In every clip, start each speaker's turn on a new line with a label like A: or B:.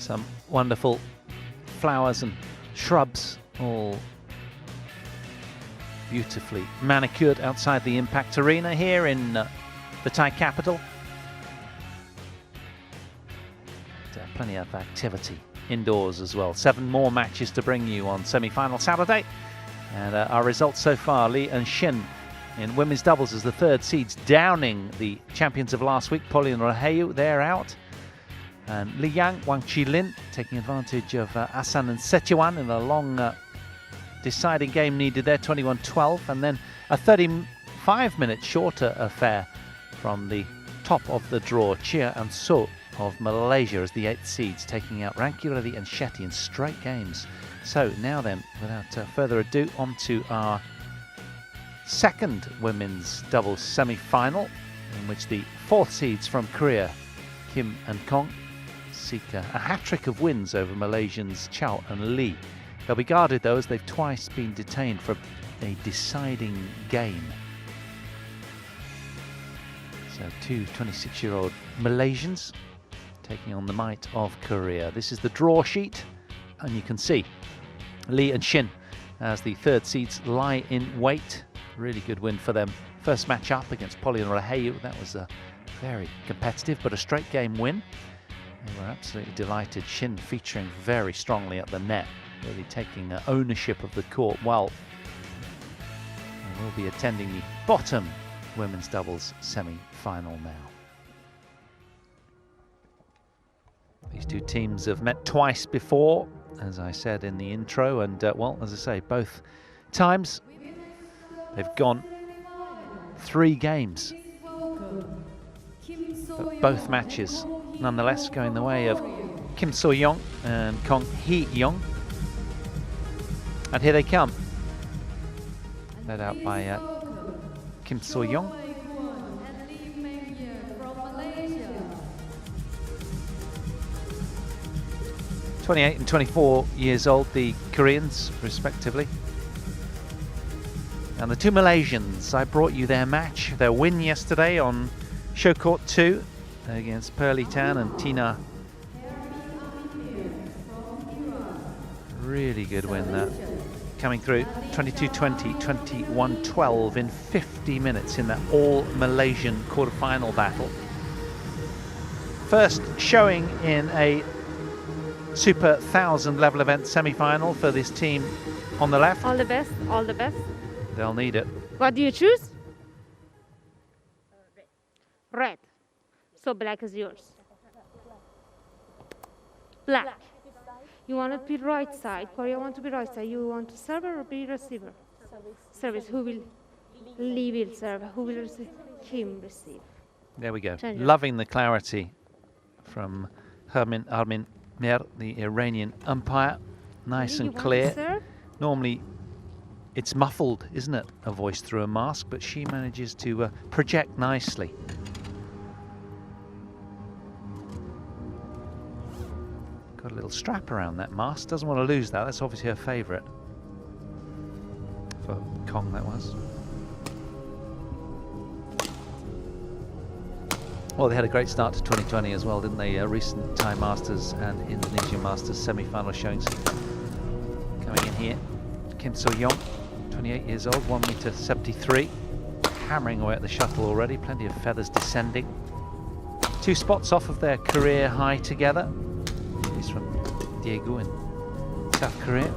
A: Some wonderful flowers and shrubs, all beautifully manicured outside the Impact Arena here in the Thai capital. Plenty of activity indoors as well. 7 more matches to bring you on semi-final Saturday. And our results so far: Lee and Shin in women's doubles as the 3rd seeds, downing the champions of last week, Polly and Raheyu. They're out. And Li Yang, Wang Chi-lin taking advantage of Asan and Setuan in a long deciding game needed there, 21-12. And then a 35-minute shorter affair from the top of the draw, Chia and So of Malaysia as the 8th seeds, taking out Rankireddy and Shetty in straight games. So now then, without further ado, on to our 2nd women's doubles semi-final, in which the 4th seeds from Korea, Kim and Kong, seek a hat-trick of wins over Malaysians Chow and Lee. They'll be guarded though, as they've twice been detained for a deciding game. So 2 26-year-old Malaysians taking on the might of Korea. This is the draw sheet, and you can see Lee and Shin as the 3rd seeds lie in wait. Really good win for them. First match up against Polly and Raheyu, that was a very competitive but a straight game win. They were absolutely delighted. Shin featuring very strongly at the net, really taking ownership of the court well. And will be attending the bottom women's doubles semi-final now. These two teams have met twice before, as I said in the intro, and well, as I say, both times they've gone 3 games. But both matches nonetheless going the way of Kim So-young and Kong Hee-young. And here they come, led out by Kim So-young. 28 and 24 years old, the Koreans, respectively. And the 2 Malaysians, I brought you their match, their win yesterday on Show Court 2 against Pearly Tan and Tina. Really good win that. Coming through 22-20, 21-12 in 50 minutes in that all-Malaysian quarter-final battle. First showing in a Super 1000 level event semi-final for this team on the left.
B: All the best, all the best.
A: They'll need it.
B: What do you choose? Red. So black is yours. Black. You want to be right side. Korea want to be right side. You want to server or be receiver? Service. Who will? Lee will serve. Who will receive? Kim receive.
A: There we go. Loving the clarity from Armin Mer, the Iranian umpire. Nice and clear. Normally it's muffled, isn't it? A voice through a mask, but she manages to project nicely. Got a little strap around that mask. Doesn't want to lose that. That's obviously her favourite. For Kong, that was. Well, they had a great start to 2020 as well, didn't they? Recent Thai Masters and Indonesian Masters semi-final showings. Coming in here, Kim So-young, 28 years old, 1m73, hammering away at the shuttle already. Plenty of feathers descending. 2 spots off of their career high together. He's from Daegu in South Korea.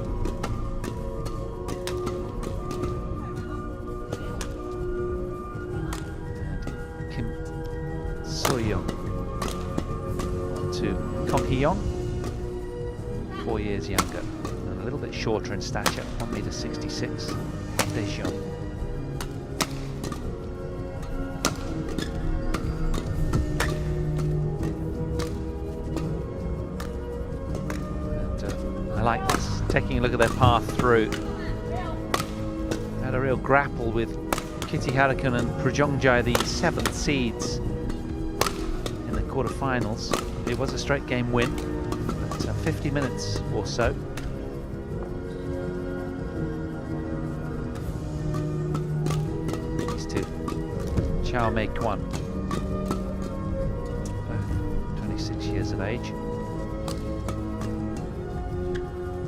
A: So-young to Kong Hee-young, 4 years younger and a little bit shorter in stature, 1m66. Daejeon. And I like this, taking a look at their path through. Had a real grapple with Kitty Harakan and Prujongjae, the 7th seeds in the quarterfinals. It was a straight game win, but 50 minutes or so. These two, Chow Mei-kwan, both 26 years of age.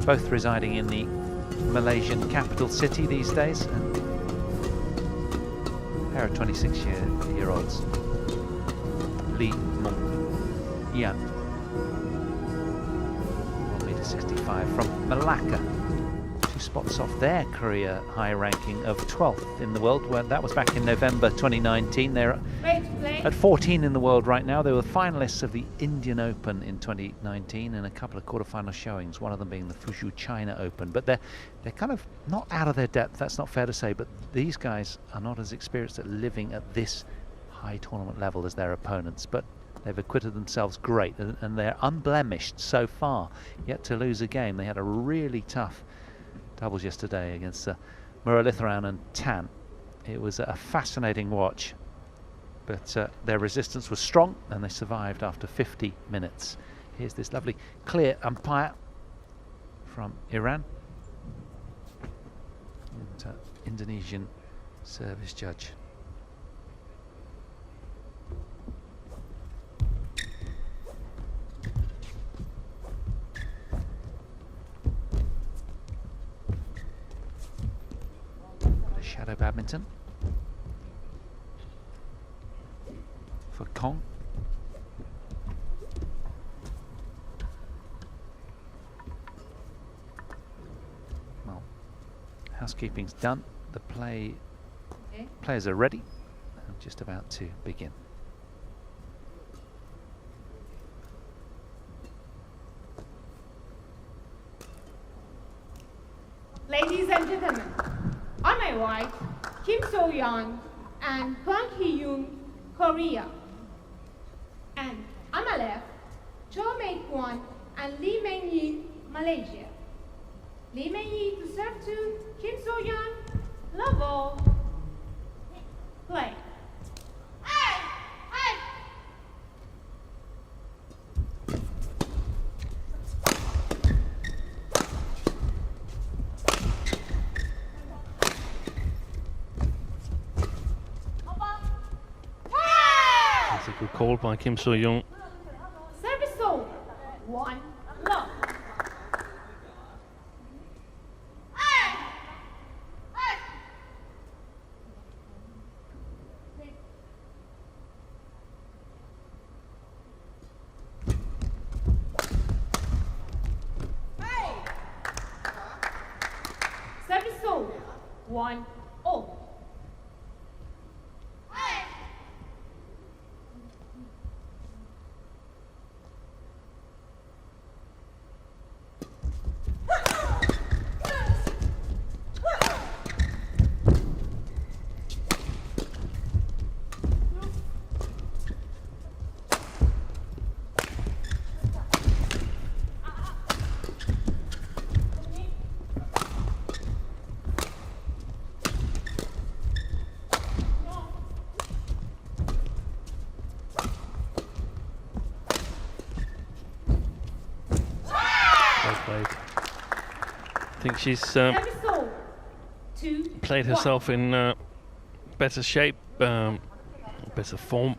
A: both residing in the Malaysian capital city these days. And a pair of 26-year-olds. Lee Mong Yan, 1m65 from Malacca. 2 spots off their career high ranking of 12th in the world. Well, that was back in November 2019. They're at 14 in the world right now. They were finalists of the Indian Open in 2019 and a couple of quarterfinal showings, one of them being the Fuzhou China Open. But they're kind of not out of their depth, that's not fair to say, but these guys are not as experienced at living at this high tournament level as their opponents. But they've acquitted themselves great, and they're unblemished so far, yet to lose a game. They had a really tough doubles yesterday against Muralitharan and Tan. It was a fascinating watch, but their resistance was strong and they survived after 50 minutes. Here's this lovely clear umpire from Iran and Indonesian service judge. Shadow badminton for Kong. Well, housekeeping's done. The players are ready and just about to begin.
B: Ladies and gentlemen, on my right, Kim So-yeon and Kwang Hee-yoon, Korea. And on my left, Cho Mei-kwon and Lee Meng-yi, Malaysia. Lee Meng-yi to serve to Kim So-yeon, love all. Play.
C: Good call by Kim So-yeon.
B: Service over. 1 love. Service over. 1 all.
C: I think she's played herself in better shape, better form.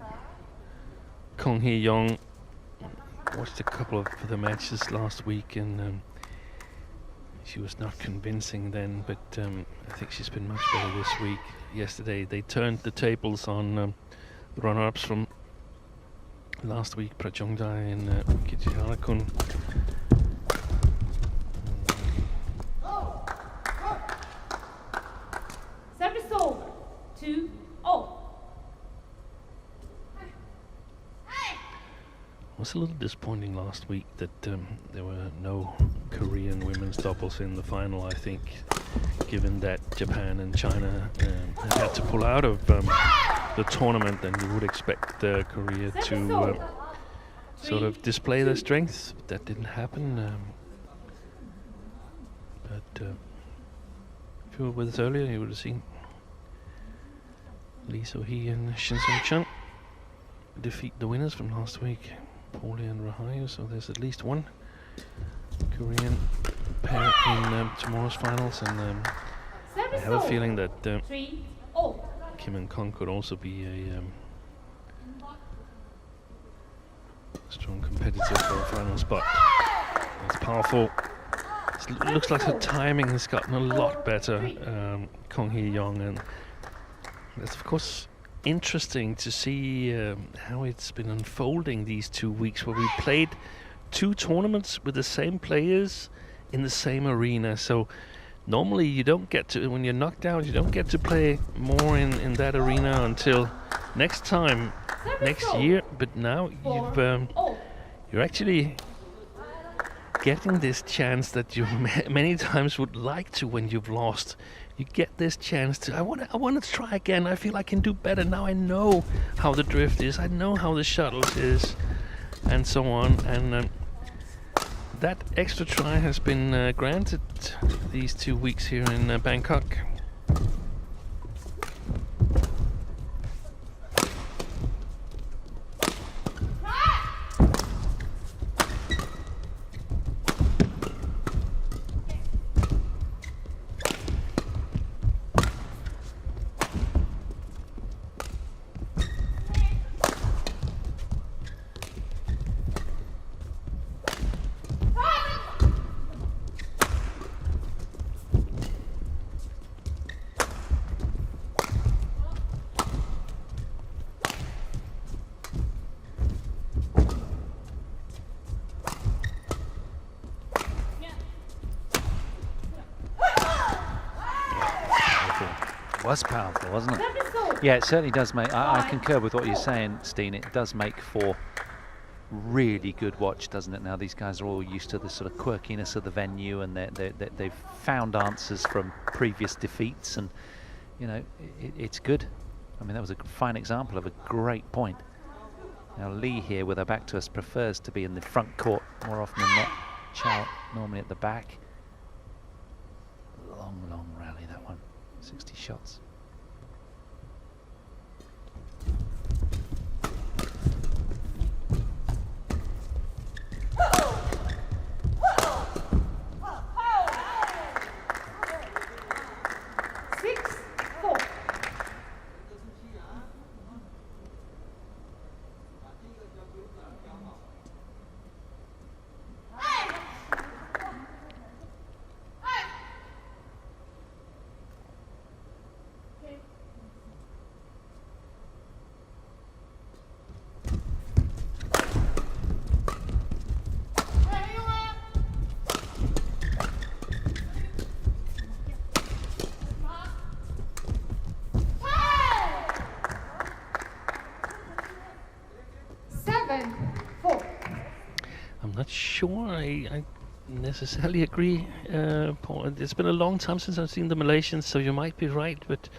C: Kong Hee-young watched a couple of the matches last week and she was not convincing then, but I think she's been much better this week. Yesterday they turned the tables on the runner-ups from last week, Prajongdai and Kichiharakun.
B: Service over. 2 all.
C: It was a little disappointing last week that there were no Korean women's doubles in the final, I think, given that Japan and China had to pull out of the tournament, and you would expect Korea to sort of display their strength. That didn't happen. But if you were with us earlier, you would have seen Lee So-hee and Shin Sung-chun defeat the winners from last week, Paulie and Rahayu, so there's at least one Korean pair in tomorrow's finals, and I have a feeling that Kim and Kong could also be a strong competitor for a final spot. It's powerful It looks like her timing has gotten a lot better, Kong Hee-young, and that's of course interesting to see how it's been unfolding these 2 weeks, where we played 2 tournaments with the same players in the same arena. So normally you don't get to, when you're knocked out, you don't get to play more in that arena until next time, next year. But now you're actually getting this chance that you many times would like to when you've lost. You get this chance to, I want to try again. I feel I can do better now. I know how the drift is. I know how the shuttles is, and so on. And that extra try has been granted these 2 weeks here in Bangkok.
A: Was powerful, wasn't it? Yeah, it certainly does make. I concur with what you're saying, Steen. It does make for really good watch, doesn't it? Now these guys are all used to the sort of quirkiness of the venue, and they've found answers from previous defeats, and you know it's good. I mean, that was a fine example of a great point. Now Lee here, with her back to us, prefers to be in the front court more often than not. Chow normally at the back. Long rally, that one. 60 shots. I'm not sure I necessarily agree, Paul. It's been a long time since I've seen the Malaysians, so you might be right, but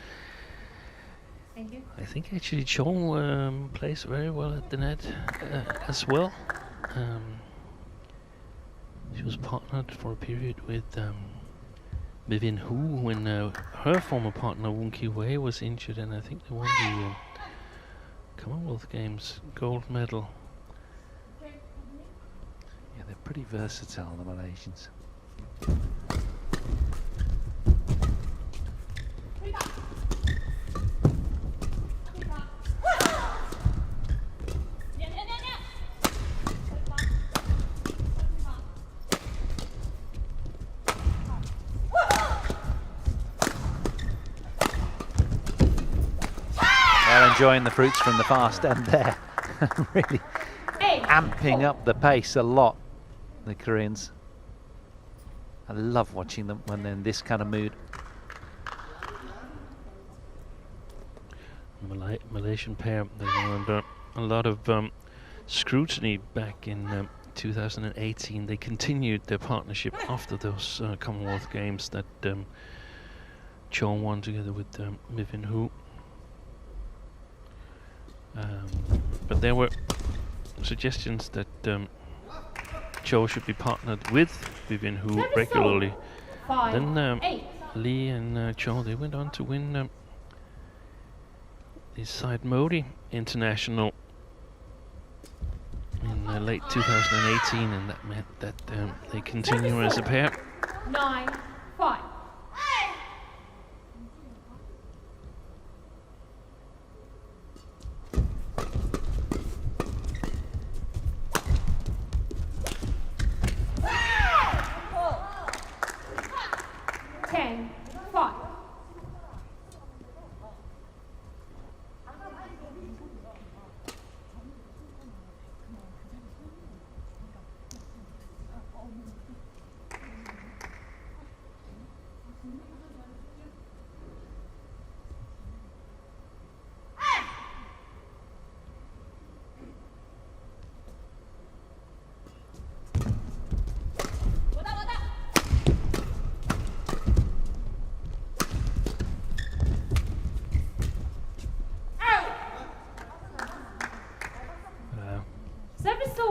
B: Thank you.
C: I think actually Chow plays very well at the net as well. She was partnered for a period with Vivian Hu when her former partner Woon Ki Wei was injured, and I think they won the Commonwealth Games gold medal.
A: Yeah, they're pretty versatile, the Malaysians. Well, enjoying the fruits from the fast end there. Really amping up the pace a lot, the Koreans. I love watching them when they're in this kind of mood.
C: Malaysian pair, they were under a lot of scrutiny back in 2018. They continued their partnership after those Commonwealth Games that Chow won together with Vivian Hu. But there were suggestions that Chow should be partnered with Vivian Hu regularly. Then Lee and Chow, they went on to win the Side Modi International in late 2018, and that meant that they continue as a pair.
B: 9-5.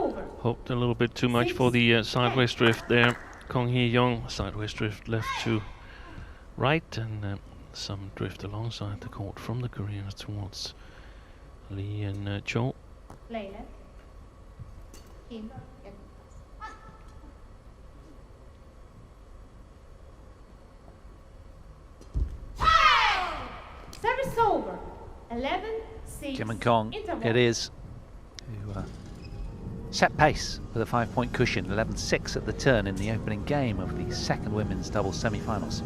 B: over.
C: Hoped a little bit too much for the sideways drift there. Kong Hee-young, sideways drift left to right, and some drift alongside the court from the Koreans towards Lee and Chow.
B: Play left. Kim. Service over. 11-6.
A: Kim and Kong,
B: interval.
A: it is, who set pace with a 5-point cushion, 11-6 at the turn in the opening game of the second women's doubles semi-finals.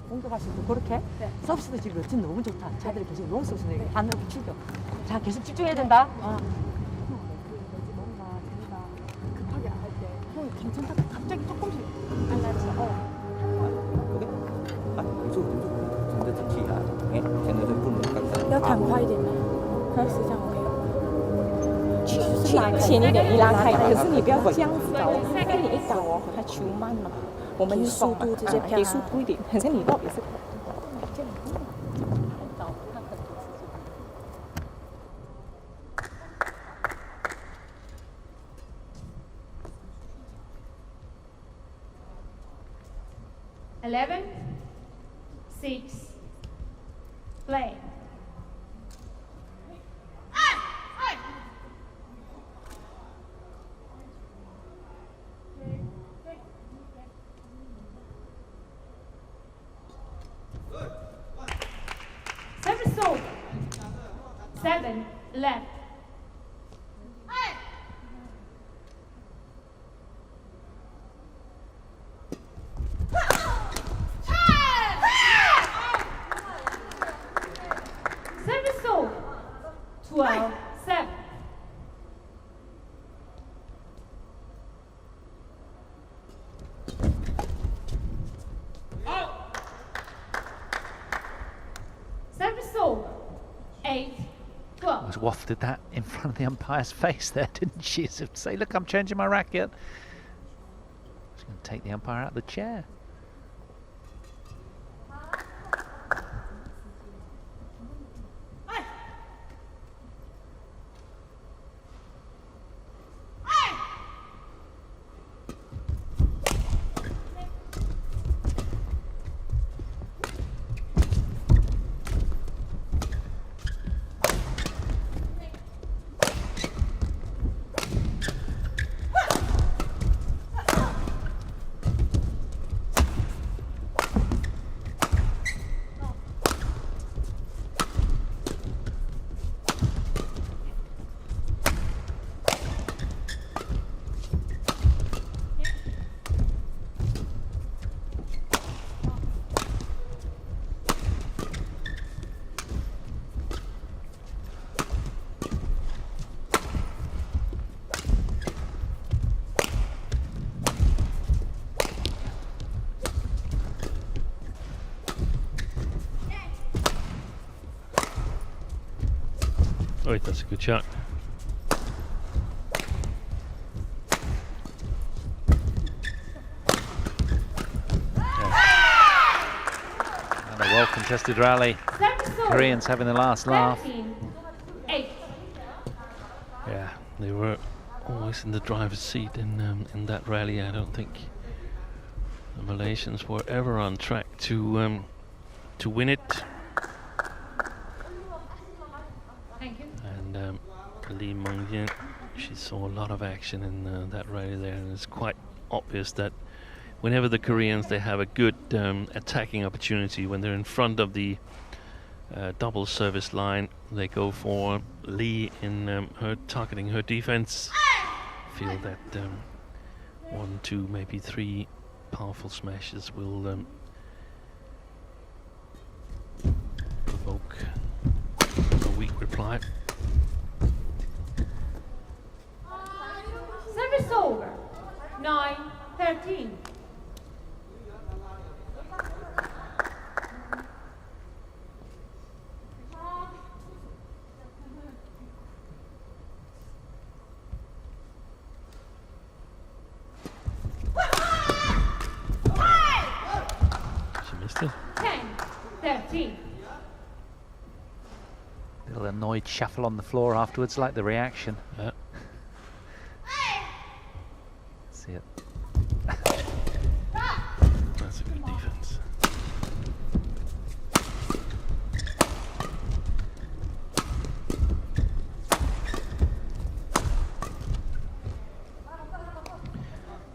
D: 공격하시고 그렇게 서비스도 지금 지금 너무 좋다. 차들이 지금 너무 쏘시네. 반응 출격. 자, 계속 집중해야 된다. 뭔가 자기가 급하게 안 할 때 형이 괜찮다. 갑자기 조금씩 알라지.
E: 要弹快一点吗？可是这样 OK。去前一点，一拉开，可是你不要这样子搞，因为你一搞哦，它球慢了，我们速度直接给速度一点，好像你落也是。这样搞，它很多次
B: 就。11-6. Play. Service over. 7 left. Service over. 12-7. Service over. 8-12.
A: Was wafted that in front of the umpire's face there, didn't she? As if to say, look, I'm changing my racket. She's going to take the umpire out of the chair.
C: Oh, that's a good shot.
A: And a well-contested rally. Koreans having the last laugh.
B: 13-8.
C: Yeah, they were always in the driver's seat in that rally. I don't think the Malaysians were ever on track to win it.
B: Thank you.
C: And Lee Meng-yin, she saw a lot of action in that rally there, and it's quite obvious that whenever the Koreans, they have a good attacking opportunity, when they're in front of the double service line, they go for Lee in her targeting her defense. Feel that 1, 2, maybe 3 powerful smashes will provoke a weak reply.
B: Service over. 9-13.
C: She missed it.
B: 10-13.
A: Little annoyed shuffle on the floor afterwards, like the reaction.
C: Yeah.
A: See it.
C: That's a good defense.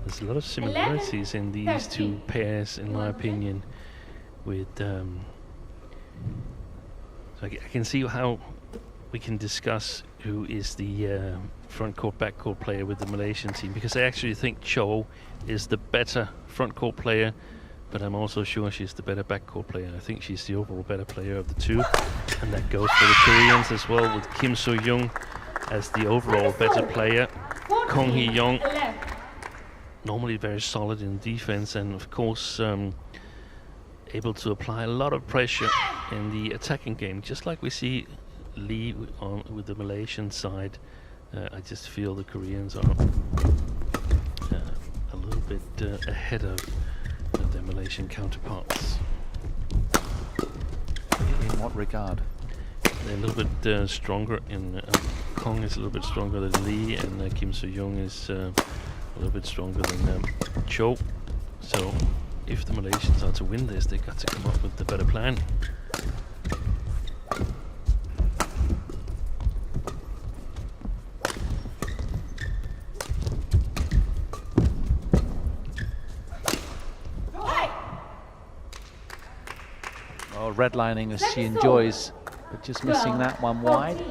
C: There's a lot of similarities in these two pairs, in my opinion, with so I can see how we can discuss who is the front court, back court player with the Malaysian team, because I actually think Chow is the better front court player, but I'm also sure she's the better back court player. I think she's the overall better player of the two, and that goes for the Koreans as well, with Kim So-young as the overall better player. Kong Hee-young, normally very solid in defense, and of course able to apply a lot of pressure in the attacking game, just like we see Lee on with the Malaysian side. I just feel the Koreans are a little bit ahead of their Malaysian counterparts.
A: In what regard?
C: They're a little bit stronger in Kong is a little bit stronger than Lee, and Kim So-young is a little bit stronger than Chow. So if the Malaysians are to win this, they've got to come up with the better plan.
A: Well, redlining as she enjoys, but just missing that one wide.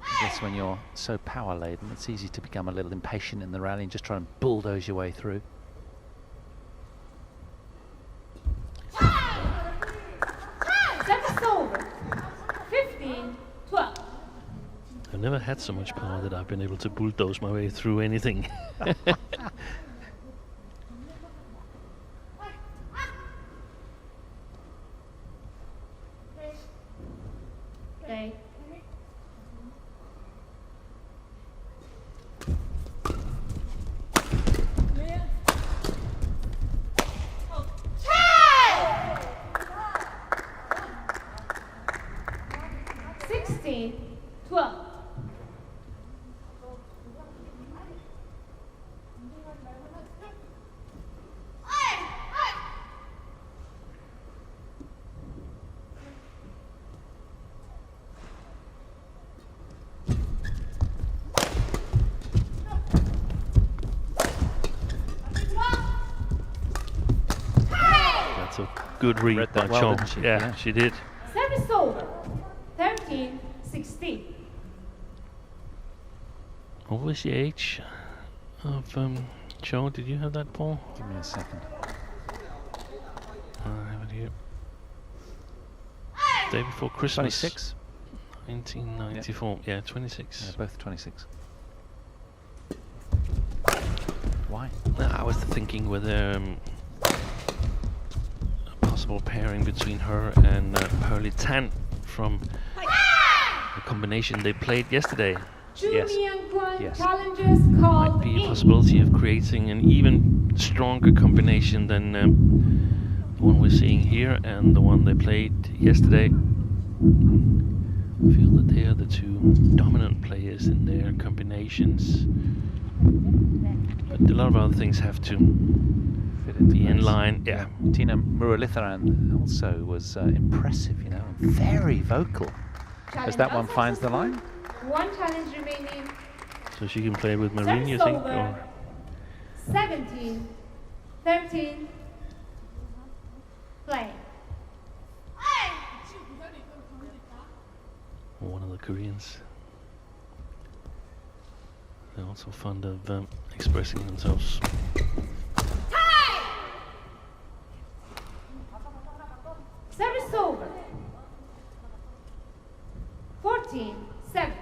A: I guess when you're so power laden, it's easy to become a little impatient in the rally and just try and bulldoze your way through.
B: That's over. 15-12.
C: I've never had so much power that I've been able to bulldoze my way through anything.
B: Okay.
C: That's a good read by
A: well,
C: Chow.
A: didn't she?
C: Yeah, she did.
B: Service over. 13-16.
C: What was the age of Chow? Did you have that, Paul?
A: Give me a second.
C: I have it here. Day before Christmas.
A: 26?
C: 1994. Yeah, 26.
A: Yeah, both 26. Why?
C: I was thinking whether a possible pairing between her and Pearly Tan from the combination they played yesterday.
A: Yes.
B: Yes. Challengers called
C: Might be a
B: in.
C: possibility of creating an even stronger combination than the one we're seeing here and the one they played yesterday. I feel that they are the two dominant players in their combinations. But a lot of other things have to
A: Fit into
C: be in
A: place.
C: line. Yeah.
A: Tina Muralitharan also was impressive, you know, and very vocal as that one finds the line.
B: One challenge remaining.
C: So she can play with Marine, you think? Or
B: 17-13. Play.
C: one of the Koreans. They're also fond of expressing themselves.
B: Service over. 14-7.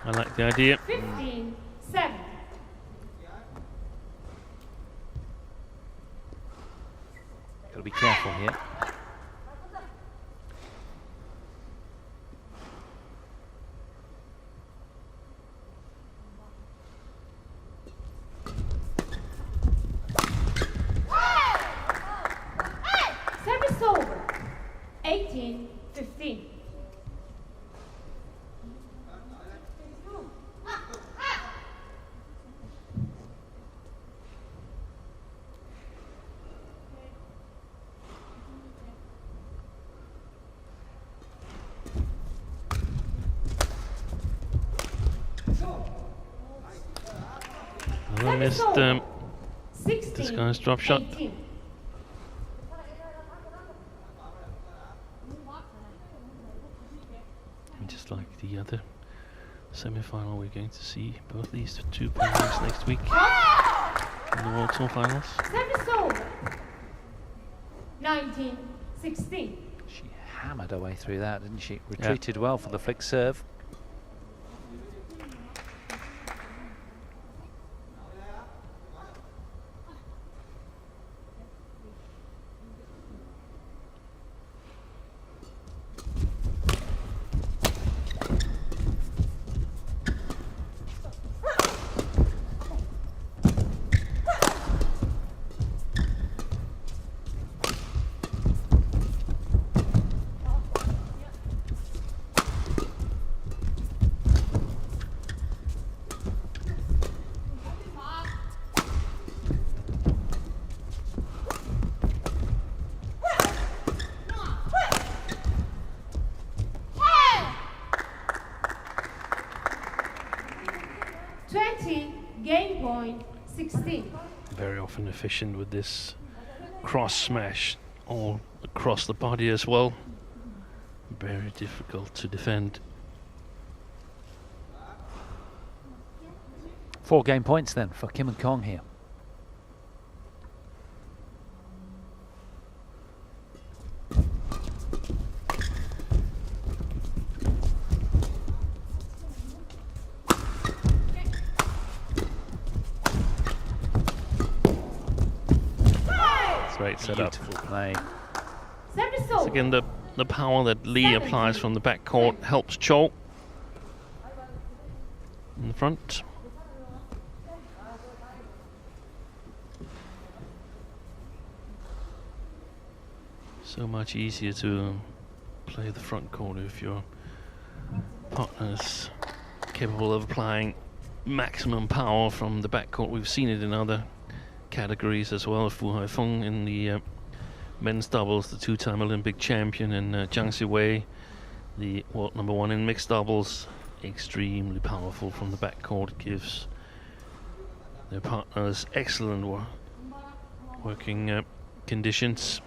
C: I like the idea.
B: 15-7.
A: Got to be careful here.
B: Service over. 18-15.
C: I missed this guy's drop shot.
B: 18.
C: Just like the other semi-final, we're going to see both these two players next week in the World Tour Finals.
B: Service over. 19-16.
A: She hammered her way through that, didn't she? Retreated well for the flick serve.
B: Game point 16.
C: Very often efficient with this cross smash all across the body as well. Very difficult to defend.
A: 4 game points then for Kim and Kong here.
C: Great setup.
A: Beautiful play.
C: So again, the power that Lee applies from the backcourt helps Chow in the front. So much easier to play the front court if your partner's capable of applying maximum power from the backcourt. We've seen it in other categories as well. Fu Haifeng in the men's doubles, the 2-time Olympic champion, and Jiang Siwei, the world #1 in mixed doubles, extremely powerful from the backcourt, gives their partners excellent working conditions.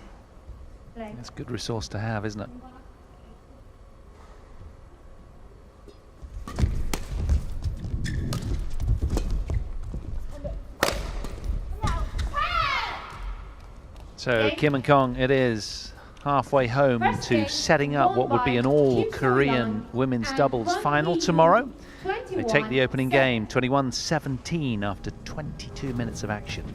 A: That's a good resource to have, isn't it? So Kim and Kong, it is halfway home to setting up what would be an all-Korean women's doubles final tomorrow. They take the opening game, 21-17 after 22 minutes of action.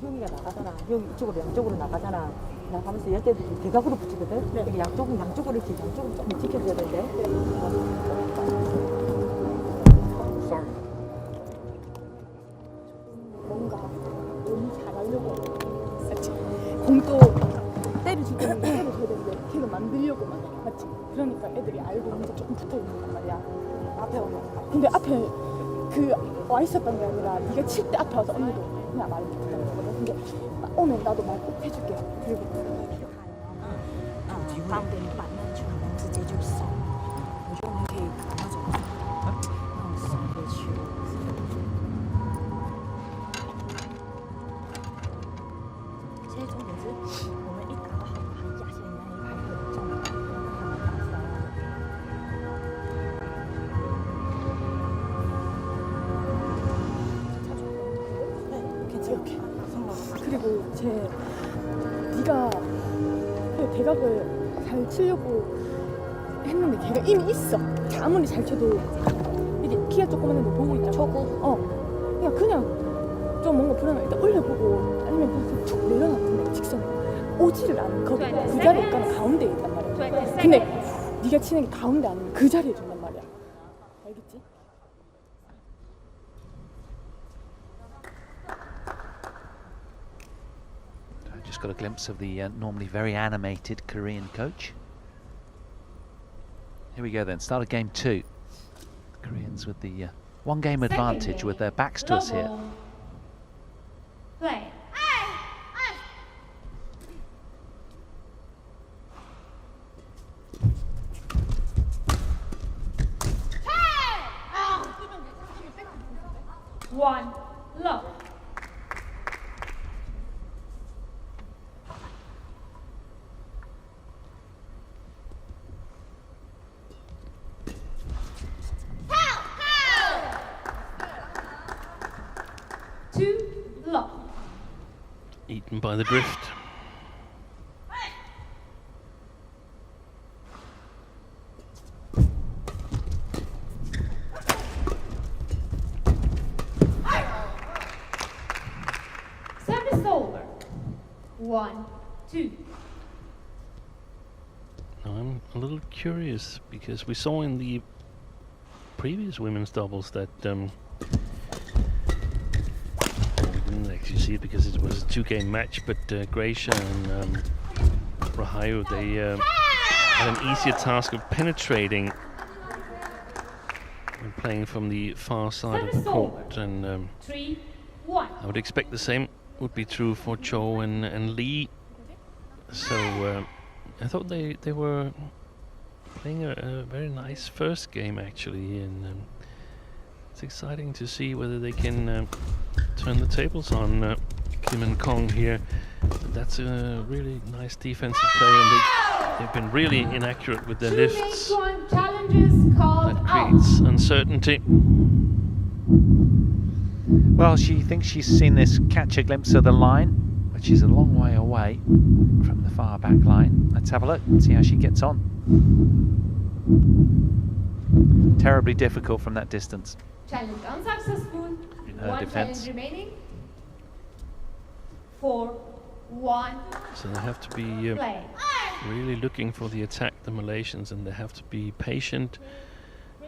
D: 효영이가 나가잖아. 효영이 이쪽으로 양쪽으로 나가잖아. 나가면서 얘 때도 대각으로 붙이거든. 그러니까 양쪽으로 이렇게 양쪽으로 조금 지켜줘야 되는데.
E: 뭔가 너무 잘하려고 했지. 공도 때려줄 때는 때려줘야 되는데 걔가 만들려고 막 맞지? 그러니까 애들이 알고 있는데 조금 붙어 있는 단 말이야. 앞에 오면. 근데 앞에 그 와 있었던 게 아니라 네가 칠 때 앞에 와서 언니도 그냥 말을 못하는 거거든. 근데 오늘 나도 말 꼭 해줄게. 그리고
F: 放给你板凳去，可能直接就松，我觉得我们可以搞那种松回去。现在重点是我们一打得好，他压线那一排会有重点，让他们打出来。
E: 네, 괜찮게. 그리고
G: 그리고 네가 그 대각을 잘 치려고 했는데 걔가 이미 있어. 아무리 잘 쳐도 이게 키가 조그만한데 보고 있다. 초구? 그냥 좀 뭔가 불안해. 일단 올려보고 아니면 그냥 툭 내려놨는데 직선에 오지를 않는 거기 그 자리에 가는 가운데에 있단 말이야. 근데 네가 치는 게 가운데 아니면 그 자리에 준단 말이야. 알겠지?
A: I just got a glimpse of the normally very animated Korean coach. Here we go then, start of game 2. The Koreans with the one game advantage with their backs to us here.
B: Play. One, low. Two, low.
C: Eaten by the drift.
B: Service over. 1, 2.
C: Now I'm a little curious because we saw in the previous women's doubles that we didn't actually see it because it was a 2-game match, but Gracia and Rahayu, they had an easier task of penetrating and playing from the far side of the court, and
B: 3, 1.
C: I would expect the same would be true for Chow and Lee. So I thought they were playing a very nice first game actually, and it's exciting to see whether they can turn the tables on Kim and Kong here. That's a really nice defensive play, and they've been really inaccurate with their lifts.
B: Challenges called
C: That creates uncertainty.
A: Well, she thinks she's seen this catch a glimpse of the line, but she's a long way away from the far back line. Let's have a look and see how she gets on. Terribly difficult from that distance.
B: Challenge unsuccessful.
A: In her
B: One
A: defense.
B: challenge remaining. 4, 1.
C: So they have to be
B: Play.
C: really looking for the attack, the Malaysians, and they have to be patient,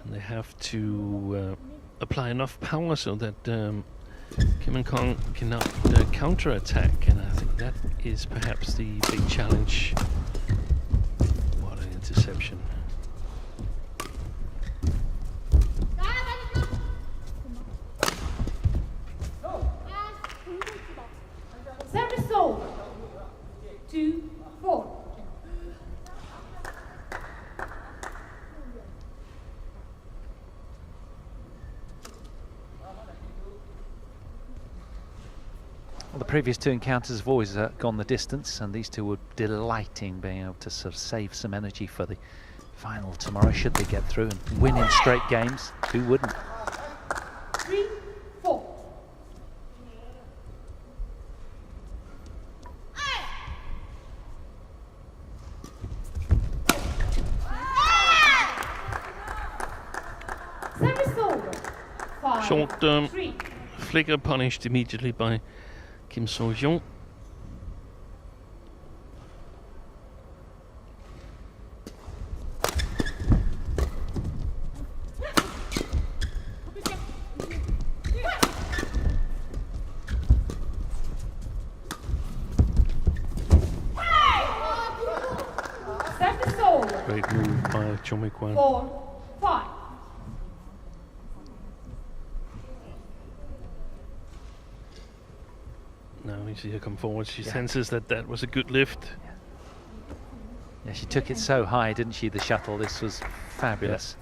C: and they have to apply enough power so that Kim and Kong cannot counter-attack, and I think that is perhaps the big challenge. What an interception.
B: Service over. 2, 4.
A: Well, the previous 2 encounters have always gone the distance, and these 2 were delighting being able to sort of save some energy for the final tomorrow should they get through and win in straight games. Who wouldn't?
B: 3, 4. Service over. 5,
C: Short
B: 3.
C: flicker punished immediately by Kim So-hyun.
B: Service over.
C: Great move by Cho Mi-kwan.
B: 4, 5.
C: Now you see her come forward. She
A: Yeah.
C: senses that that was a good lift.
A: Yeah, she took it so high, didn't she, the shuttle? This was fabulous.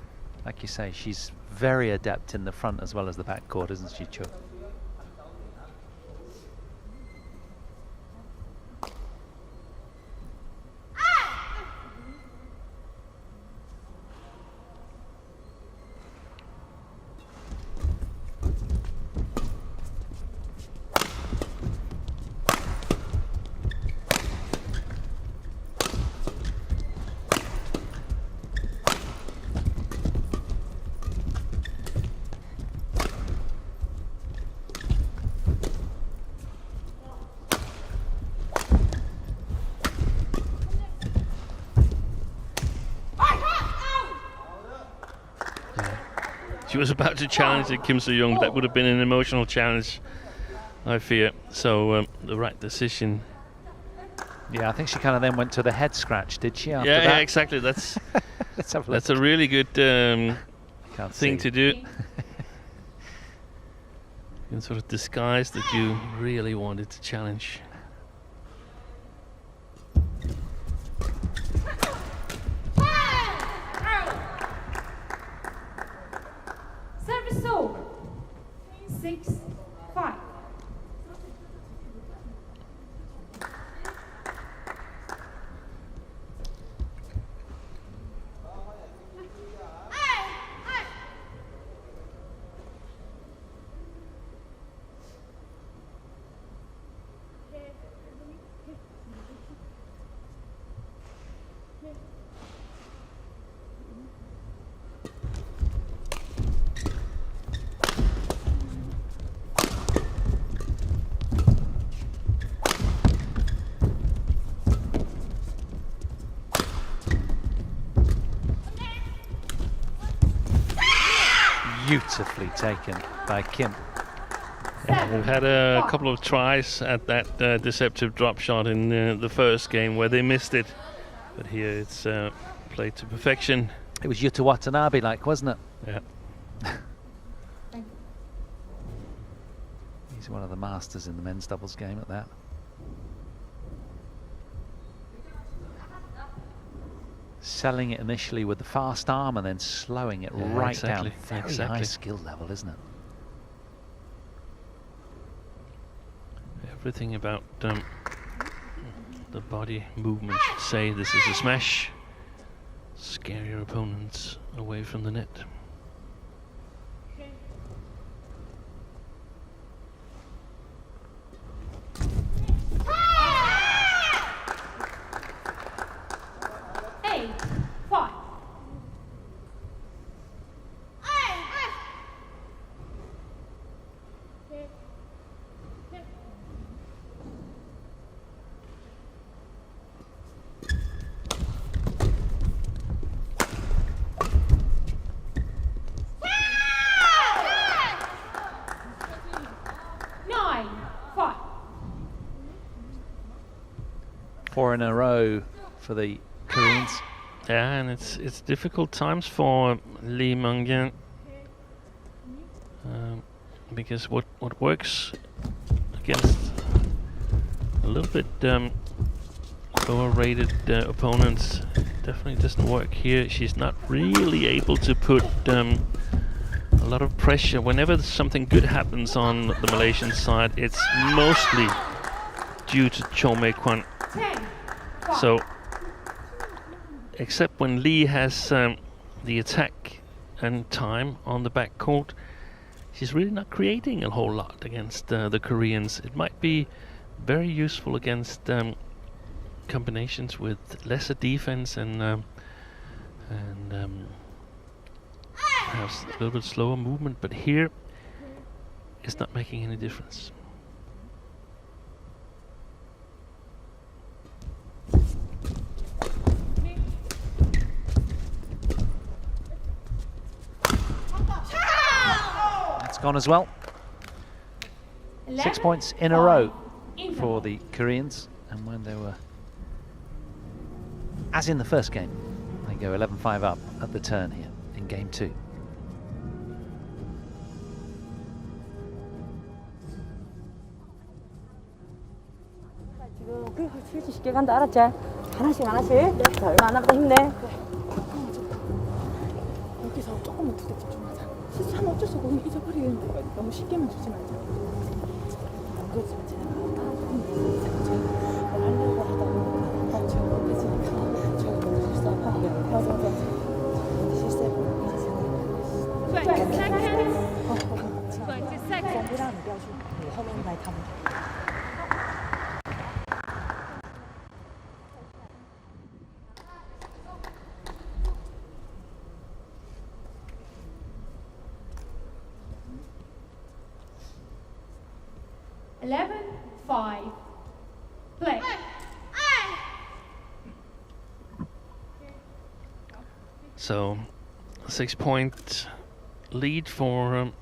A: Like you say, she's very adept in the front as well as the back court, isn't she, Cho?
C: She was about to challenge Kim So-young. That would have been an emotional challenge, I fear. So the right decision.
A: Yeah, I think she kind of then went to the head scratch, did she? After
C: Yeah,
A: that?
C: exactly. That's
A: Let's have a
C: that's
A: look.
C: a really good thing
A: see.
C: to do. You can sort of disguise that you really wanted to challenge.
B: Service over. 6-5.
A: Beautifully taken by Kim.
C: They've had a couple of tries at that deceptive drop shot in the first game where they missed it, but here it's played to perfection.
A: It was Yuta Watanabe like, wasn't it?
C: Yeah.
A: He's one of the masters in the men's doubles game at that. Selling it initially with the fast arm and then slowing it right
C: exactly,
A: down. Very high skill level, isn't it?
C: Everything about the body movement should say this is a smash. Scare your opponents away from the net.
A: Four in a row for the Koreans.
C: Yeah, and it's difficult times for Lee Mung-yan because what works against a little bit lower rated opponents definitely doesn't work here. She's not really able to put a lot of pressure. Whenever something good happens on the Malaysian side, it's mostly due to Chow Mei-kwan. So, except when Lee has the attack and time on the back court, she's really not creating a whole lot against the Koreans. It might be very useful against combinations with lesser defense and perhaps a little bit slower movement, but here it's not making any difference.
A: Gone as well. 6 points in a row for the Koreans, and when they were, as in the first game, they go 11-5 up at the turn here in game 2.
D: 지금 칠지 쉽게 간다, 알았지? 하나씩 하나씩. 자, 얼마 안 남았다, 힘내.
G: 여기서 조금만 더 집중하자. 실수하면 어쩔 수 없고 그냥 잊어버리는 거야. 너무 쉽게만 주지 말자. 안 그러지만 제가 하려고 하다가 제가 못해지니까 제가 너무 실수하고 맞아. 실수해버리고
B: 20 seconds. 20 seconds.
G: 不让你标出，你后面来他们。
B: 11-5. Play.
C: So 6 point lead for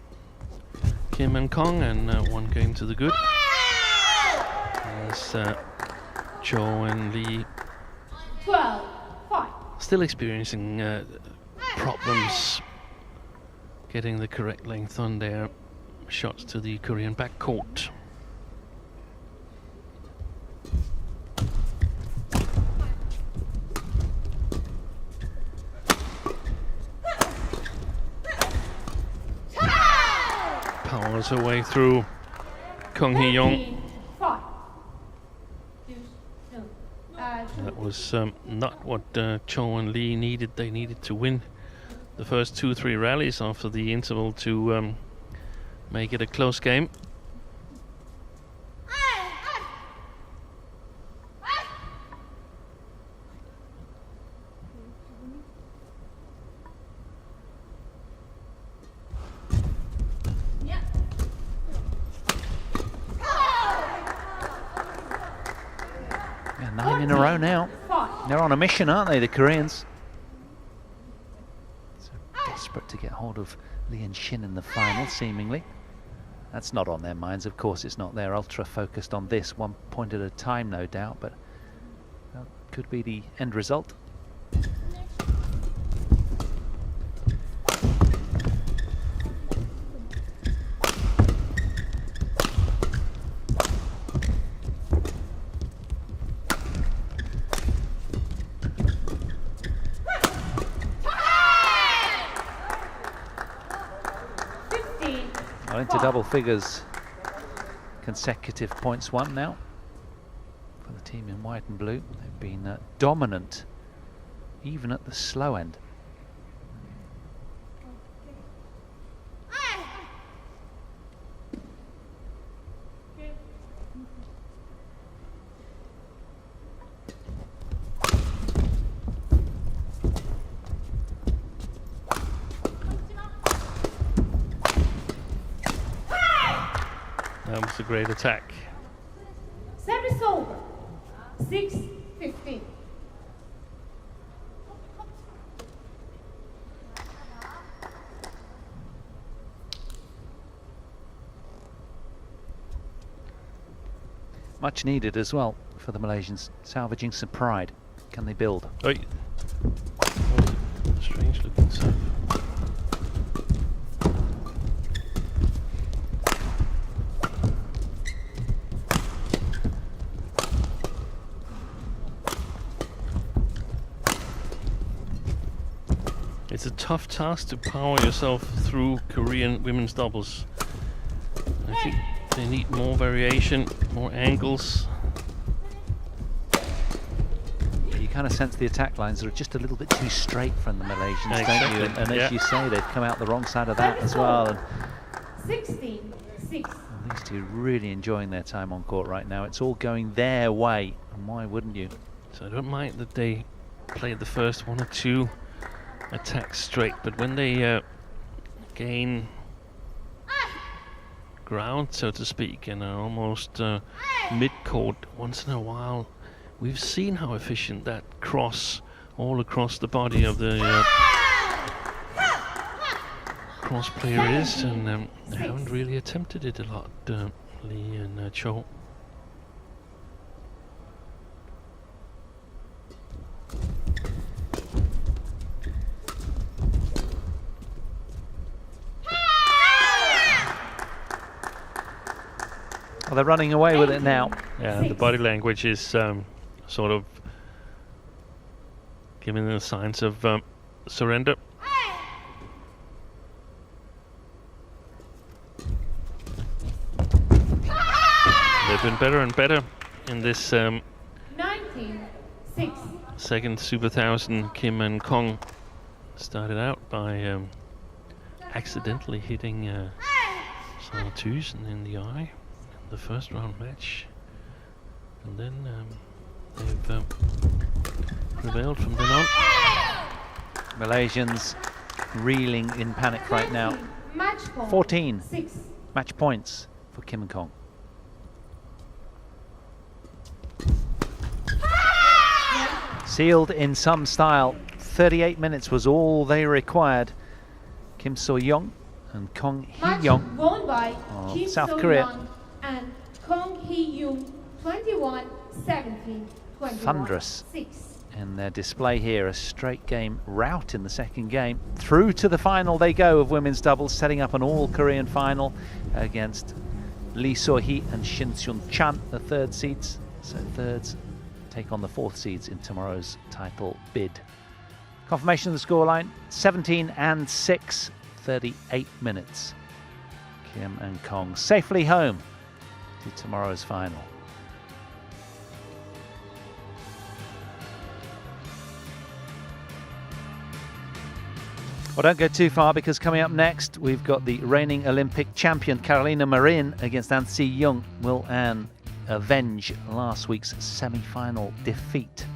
C: Kim and Kong, and 1 game to the good. As Chow and Lee
B: 12-5.
C: still experiencing problems getting the correct length on their shots to the Korean backcourt. Powers her way through Kong Hee-young.
B: 5.
C: That was not what Chow and Lee needed. They needed to win the first 2-3 rallies after the interval to make it a close game.
A: Yeah, 9 in a row now. They're on a mission, aren't they, the Koreans? So desperate to get hold of Lee and Shin in the final, seemingly. That's not on their minds, of course it's not. They're ultra focused on this, 1 point at a time, no doubt, but that could be the end result. Into double figures, consecutive points won now for the team in white and blue. They've been dominant even at the slow end.
C: That was a great attack.
B: Service over. 6-15.
A: Much needed as well for the Malaysians, salvaging some pride. Can they build?
C: Oh, strange looking serve. It's a tough task to power yourself through Korean women's doubles. I think they need more variation, more angles.
A: You kind of sense the attack lines are just a little bit too straight from the Malaysians, don't you? And as you say, they've come out the wrong side of that as well. And
B: 16-6.
A: these two really enjoying their time on court right now. It's all going their way, and why wouldn't you?
C: So I don't mind that they played the first 1 or 2 attacks straight, but when they gain ground, so to speak, and are almost mid-court once in a while, we've seen how efficient that cross all across the body of the cross player is, and they haven't really attempted it a lot, Lee and Chow.
A: Well, they're running away with it now.
C: Yeah, the body language is sort of giving the signs of surrender. They've been better and better in this
B: 19-6.
C: second Super 1000. Kim and Kong started out by accidentally hitting Sartusen in the eye in the first round match, and then they've prevailed from then on.
A: Malaysians reeling in panic right now. 14 match points for Kim and Kong. Sealed in some style. 38 minutes was all they required Kim So-young and Kong
B: Match
A: Hee-young
B: won by
A: of
B: Kim
A: South
B: So-young
A: Korea.
B: and Kong Hee-young, 21-17, 21-6.
A: Thunderous in their display here. A straight game rout in the second game. Through to the final they go of women's doubles, setting up an all-Korean final against Lee So-hee and Shin Seung-chan, the third seeds. So thirds take on the fourth seeds in tomorrow's title bid. Confirmation of the scoreline, 17-6, 38 minutes. Kim and Kong safely home to tomorrow's final. Well, don't go too far, because coming up next we've got the reigning Olympic champion Carolina Marin against An Si-young. Will An avenge last week's semi-final defeat?